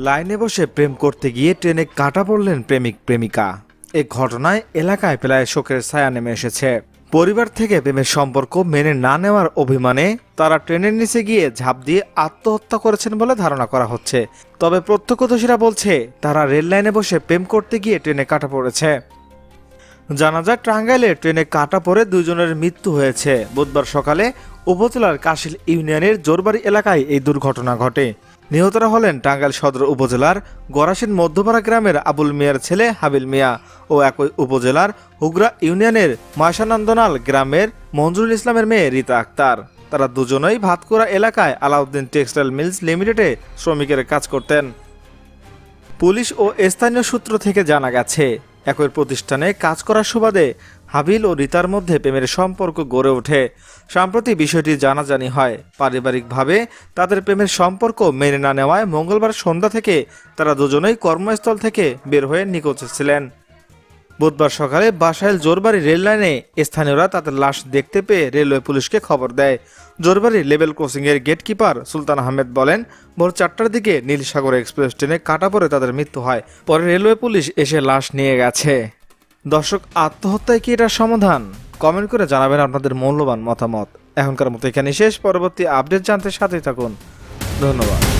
লাইনে বসে প্রেম করতে গিয়ে ট্রেনে কাটা পড়লেন প্রেমিক প্রেমিকা। এ ঘটনায় এলাকায় প্রায় শোকের ছায়া নেমে এসেছে। পরিবার থেকে প্রেমের সম্পর্ক মেনে না নেওয়ার অভিমানে তারা ট্রেনের নিচে গিয়ে ঝাঁপ দিয়ে আত্মহত্যা করেছেন বলে ধারণা করা হচ্ছে। তবে প্রত্যক্ষদর্শীরা বলছে তারা রেল লাইনে বসে প্রেম করতে গিয়ে ট্রেনে কাটা পড়েছে। জানা যায় টাঙ্গাইলে ট্রেনে কাটা পড়ে দুজনের মৃত্যু হয়েছে। বুধবার সকালে উপজেলার কাশিল ইউনিয়নের জোরবাড়ি এলাকায় এই দুর্ঘটনা ঘটে। নিহতরা হলেন টাঙ্গাইল সদর উপজেলার গরাসিন মধ্যপাড়া গ্রামের আবুল মিয়ার ছেলে হাবিল মিয়া ও একই উপজেলার হুগরা ইউনিয়নের মাসানন্দনাল গ্রামের মঞ্জুরুল ইসলামের মেয়ে রীতা আক্তার। তারা দুজনেই ভাতকুড়া এলাকায় আলাউদ্দিন টেক্সটাইল মিলস লিমিটেডে শ্রমিকের কাজ করতেন। পুলিশ ও স্থানীয় সূত্র থেকে জানা গেছে, একই প্রতিষ্ঠানে কাজ করার সুবাদে হাবিল ও রীতার মধ্যে প্রেমের সম্পর্ক গড়ে ওঠে। সম্প্রতি বিষয়টি জানাজানি হয়। পারিবারিকভাবে তাদের প্রেমের সম্পর্ক মেনে না নেওয়ায় মঙ্গলবার সন্ধ্যা থেকে তারা দুজনেই কর্মস্থল থেকে বের হয়ে নিখোঁজ ছিলেন। বুধবার সকালে বাসাইল জোরবাড়ি রেল লাইনে স্থানীয়রা তাদের লাশ দেখতে পেয়ে রেলওয়ে পুলিশকে খবর দেয়। জোরবাড়ি লেভেল ক্রসিংয়ের গেটকিপার সুলতান আহমেদ বলেন, ভোর 4টার দিকে নীলসাগর এক্সপ্রেস ট্রেনে কাটা পড়ে তাদের মৃত্যু হয়। পরে রেলওয়ে পুলিশ এসে লাশ নিয়ে গেছে। দর্শক, আত্মহত্যায় কি এটার সমাধান? কমেন্ট করে জানাবেন আপনাদের মূল্যবান মতামত। এখনকার মতো এখানে শেষ। পরবর্তী আপডেট জানতে সাথেই থাকুন। ধন্যবাদ।